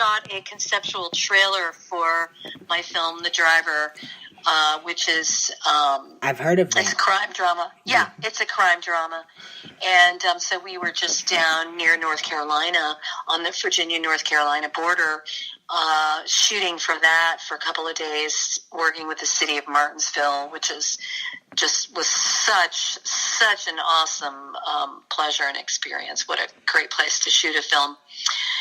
shot a conceptual trailer for my film, The Driver, which is... I've heard of that. It's a crime drama. Yeah, it's a crime drama. And so we were just down near North Carolina on the Virginia-North Carolina border, shooting for that for a couple of days, working with the city of Martinsville, which is was such an awesome pleasure and experience. What a great place to shoot a film.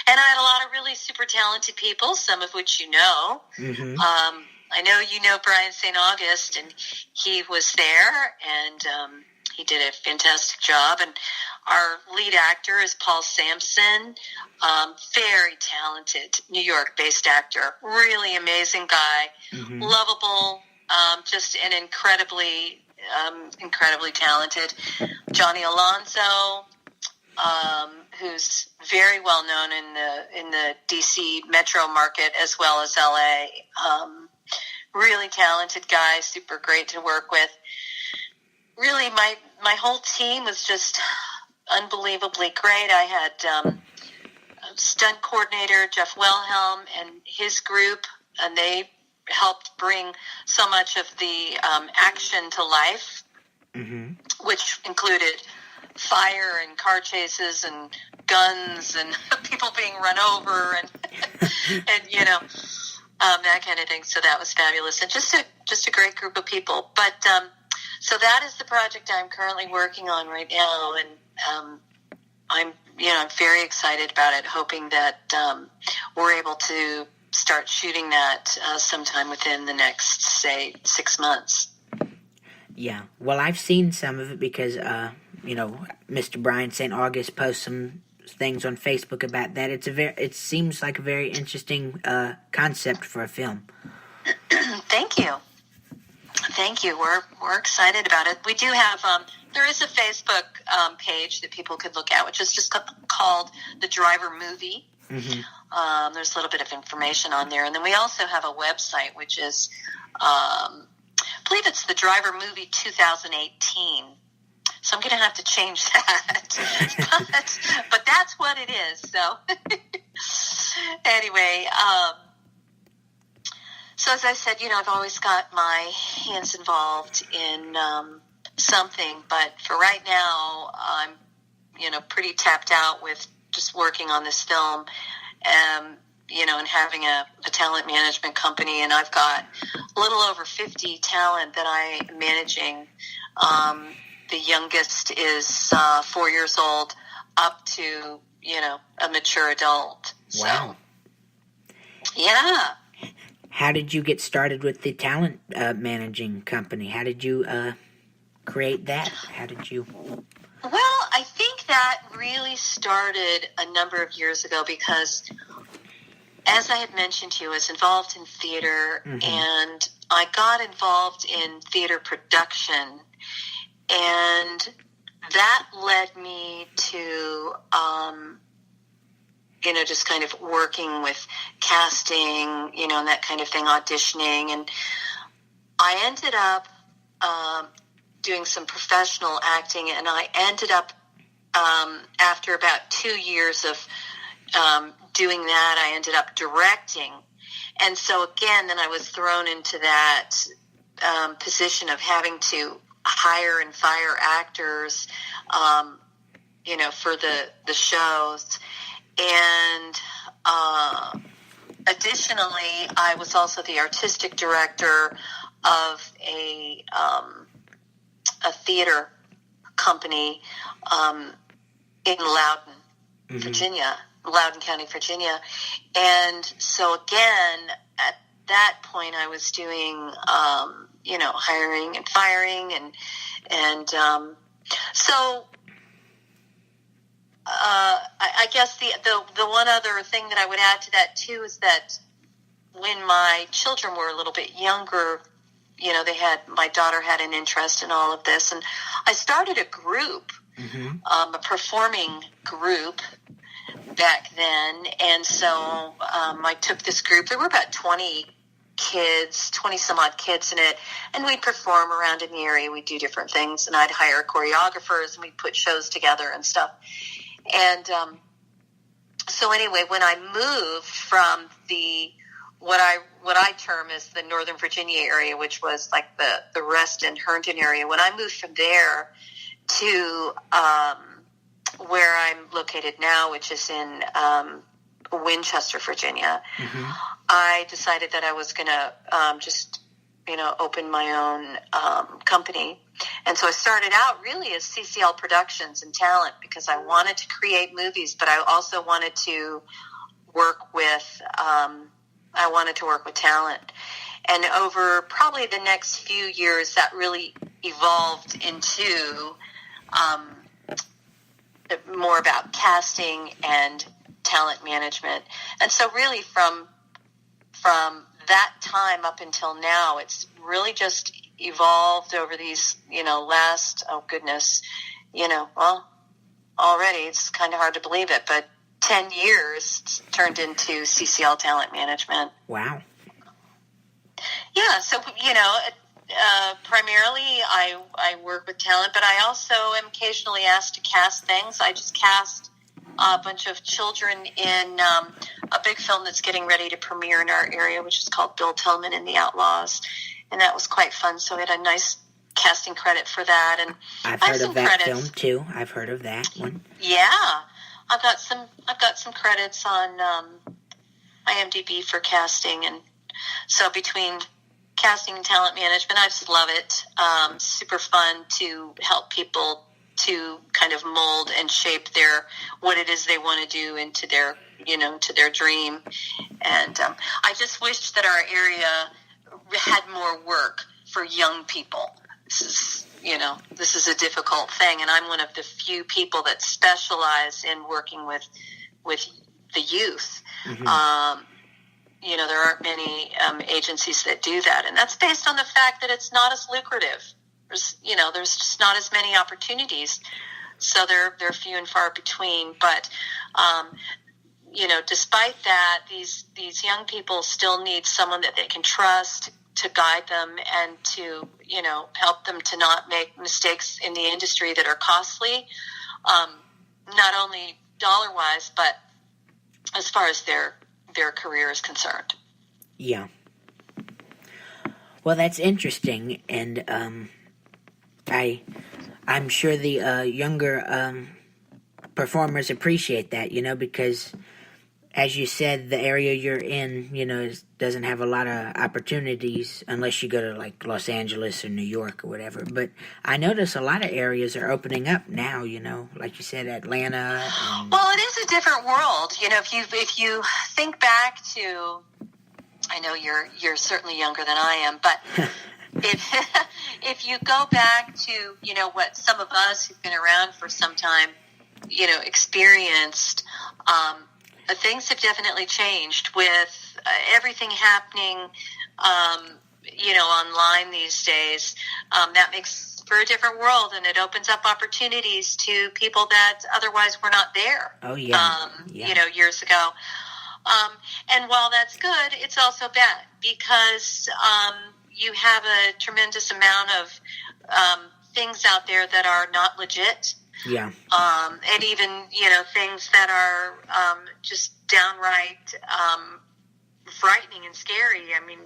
And I had a lot of really super talented people, some of which you know. Mm-hmm. I know you know Brian St. August, and he was there, and he did a fantastic job. And our lead actor is Paul Sampson, very talented New York-based actor, really amazing guy, mm-hmm. lovable, just an incredibly talented. Johnny Alonso, who's very well known in the DC metro market as well as LA. Really talented guy, super great to work with. Really, my whole team was just unbelievably great. I had stunt coordinator Jeff Wilhelm and his group, and they helped bring so much of the action to life, mm-hmm. which included fire and car chases and guns and people being run over and and you know. That kind of thing. So that was fabulous, and just a great group of people. But so that is the project I'm currently working on right now, and I'm very excited about it. Hoping that we're able to start shooting that sometime within the next, say, 6 months. Yeah. Well, I've seen some of it because Mr. Brian St. August posts some things on Facebook about that. It seems like a very interesting concept for a film. Thank you. We're excited about it. We do have there is a Facebook page that people could look at, which is just called The Driver Movie. Mm-hmm. There's a little bit of information on there, and then we also have a website which is I believe it's The Driver Movie 2018. So I'm going to have to change that. but that's what it is. So anyway, so as I said, I've always got my hands involved in something. But for right now, I'm, pretty tapped out with just working on this film, and having a talent management company. And I've got a little over 50 talent that I am managing. The youngest is 4 years old, up to, a mature adult. Wow. So, yeah. How did you get started with the talent managing company? How did you create that? How did you... Well, I think that really started a number of years ago because, as I had mentioned to you, I was involved in theater, mm-hmm. and I got involved in theater production. And that led me to, just kind of working with casting, and that kind of thing, auditioning. And I ended up doing some professional acting, and I ended up, after about 2 years of doing that, I ended up directing. And so again, then I was thrown into that position of having to hire and fire actors, for the shows. And additionally, I was also the artistic director of a theater company in Loudoun, mm-hmm. Virginia, Loudoun County, Virginia. And so again, at that point, I was doing hiring and firing, and so I guess the one other thing that I would add to that too is that when my children were a little bit younger, my daughter had an interest in all of this, and I started a group, mm-hmm. A performing group back then, and so I took this group. There were about 20 some odd kids in it, and we'd perform around in the area. We'd do different things, and I'd hire choreographers, and we'd put shows together and stuff. And So anyway, when I moved from what I term as the Northern Virginia area, which was like the Reston, Herndon area, when I moved from there to where I'm located now, which is in Winchester, Virginia, I decided that I was going to just, open my own company. And so I started out really as CCL Productions and Talent because I wanted to create movies, but I also wanted to work with talent. And over probably the next few years, that really evolved into more about casting and talent management. And so really from that time up until now, it's really just evolved over these, last, already it's kind of hard to believe it, but 10 years turned into CCL Talent Management. Wow. Yeah, so, primarily I work with talent, but I also am occasionally asked to cast things. I just cast a bunch of children in a big film that's getting ready to premiere in our area, which is called Bill Tillman and the Outlaws, and that was quite fun. So we had a nice casting credit for that, and I've heard of that film too. I've heard of that one. Yeah, I've got some credits on IMDb for casting, and so between casting and talent management, I just love it. Super fun to help people to kind of mold and shape what it is they want to do into their dream. And I just wish that our area had more work for young people. This is a difficult thing, and I'm one of the few people that specialize in working with the youth. There aren't many agencies that do that, and that's based on the fact that it's not as lucrative. There's just not as many opportunities, so they're few and far between. But despite that, these young people still need someone that they can trust to guide them and to help them to not make mistakes in the industry that are costly, not only dollar-wise, but as far as their career is concerned. Yeah. Well, that's interesting, and I'm sure the younger performers appreciate that, because as you said, the area you're in, doesn't have a lot of opportunities unless you go to like Los Angeles or New York or whatever. But I notice a lot of areas are opening up now, like you said, Atlanta. Well, it is a different world. If you think back to, I know you're certainly younger than I am, but if you go back to, what some of us who've been around for some time, experienced, things have definitely changed with everything happening, online these days. That makes for a different world, and it opens up opportunities to people that otherwise were not there. Oh, yeah. Years ago. And while that's good, it's also bad because you have a tremendous amount of things out there that are not legit. Yeah. And even, things that are just downright frightening and scary. I mean,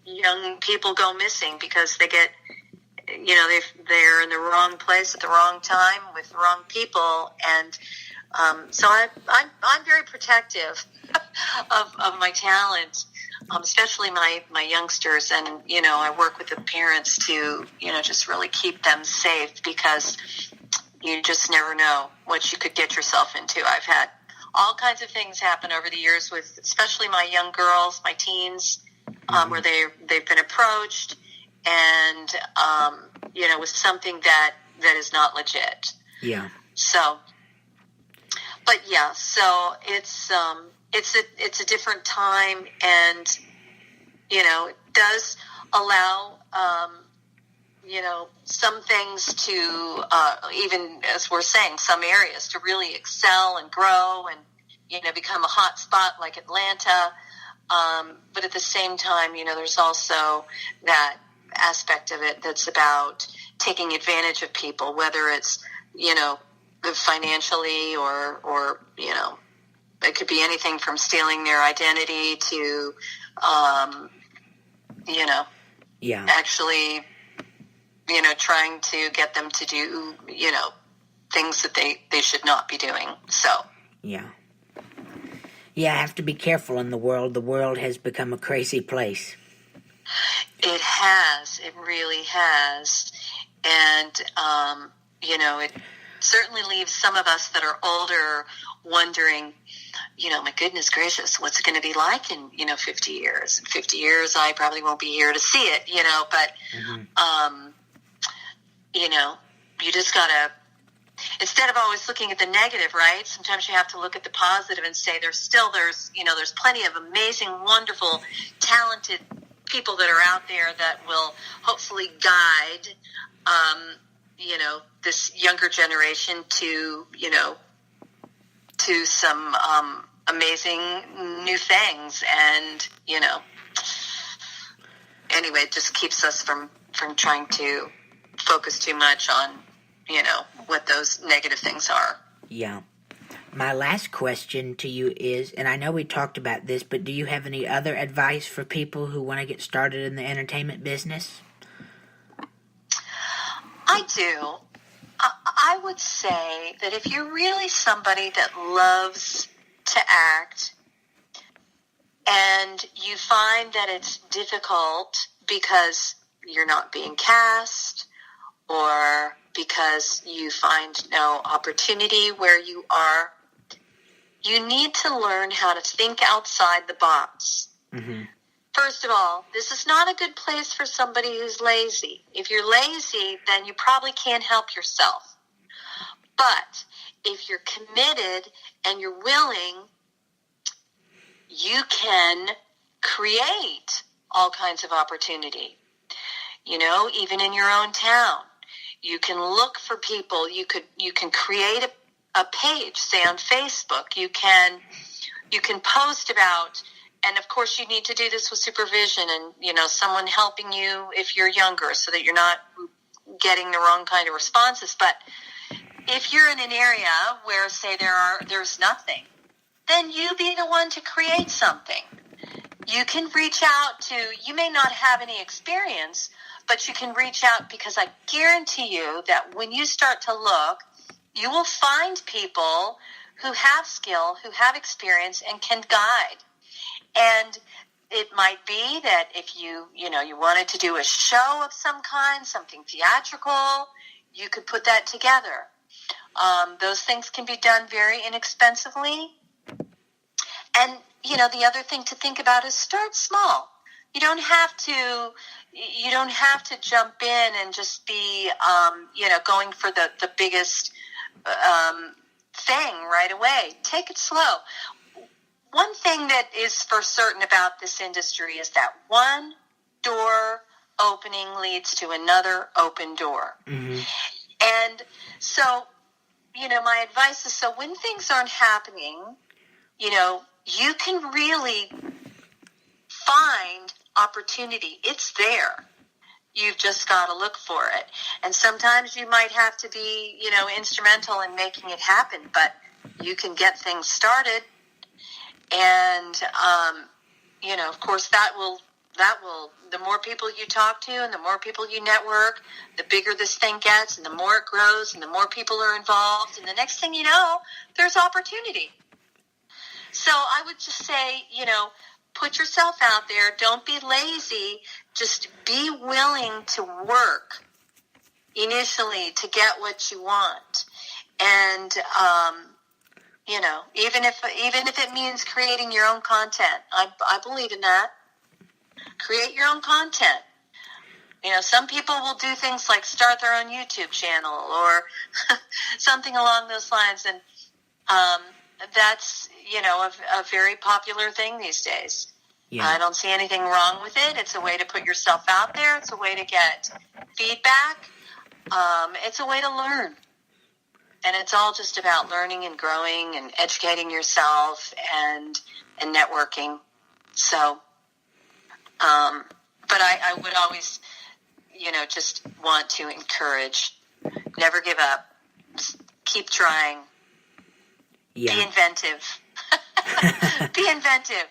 young people go missing because they get, they're in the wrong place at the wrong time with the wrong people. And so I'm very protective of my talent, especially my youngsters. And, I work with the parents to, just really keep them safe because you just never know what you could get yourself into. I've had all kinds of things happen over the years with especially my young girls, my teens, where they've been approached and, with something that is not legit. Yeah. So, but yeah, so it's a different time, and, it does allow, some things to, even as we're saying, some areas to really excel and grow and, become a hot spot like Atlanta. But at the same time, there's also that aspect of it that's about taking advantage of people, whether it's, financially or it could be anything from stealing their identity to, actually, trying to get them to do, things that they should not be doing. So. Yeah. Yeah, I have to be careful in the world. The world has become a crazy place. It has. It really has. And, it certainly leaves some of us that are older wondering, my goodness gracious, what's it going to be like in, 50 years? In 50 years, I probably won't be here to see it, but, you just got to, instead of always looking at the negative, right? Sometimes you have to look at the positive and say there's plenty of amazing, wonderful, talented people that are out there that will hopefully guide, this younger generation to some amazing new things. And, anyway, it just keeps us from trying to focus too much on, what those negative things are. Yeah. My last question to you is, and I know we talked about this, but do you have any other advice for people who want to get started in the entertainment business? I do. I would say that if you're really somebody that loves to act and you find that it's difficult because you're not being cast or because you find no opportunity where you are, you need to learn how to think outside the box. Mm-hmm. First of all, this is not a good place for somebody who's lazy. If you're lazy, then you probably can't help yourself. But if you're committed and you're willing, you can create all kinds of opportunity. Even in your own town, you can look for people. You can create a page, say on Facebook. You can post about. And, of course, you need to do this with supervision and, someone helping you if you're younger so that you're not getting the wrong kind of responses. But if you're in an area where, say, there's nothing, then you be the one to create something. You can reach out to, you may not have any experience, but you can reach out because I guarantee you that when you start to look, you will find people who have skill, who have experience, and can guide. And it might be that if you wanted to do a show of some kind, something theatrical, you could put that together. Those things can be done very inexpensively. And, the other thing to think about is start small. You don't have to jump in and just be, going for the biggest thing right away. Take it slow. One thing that is for certain about this industry is that one door opening leads to another open door. Mm-hmm. And so, my advice is, so when things aren't happening, you can really find opportunity. It's there. You've just got to look for it. And sometimes you might have to be, instrumental in making it happen, but you can get things started. And, of course, that will, the more people you talk to and the more people you network, the bigger this thing gets and the more it grows and the more people are involved. And the next thing you know, there's opportunity. So I would just say, put yourself out there. Don't be lazy. Just be willing to work initially to get what you want. And, even if it means creating your own content, I believe in that. Create your own content. Some people will do things like start their own YouTube channel or something along those lines, and that's a very popular thing these days. Yeah. I don't see anything wrong with it. It's a way to put yourself out there. It's a way to get feedback. It's a way to learn. And it's all just about learning and growing and educating yourself and networking. So, but I would always, just want to encourage, never give up. Just keep trying. Yeah. Be inventive. Be inventive.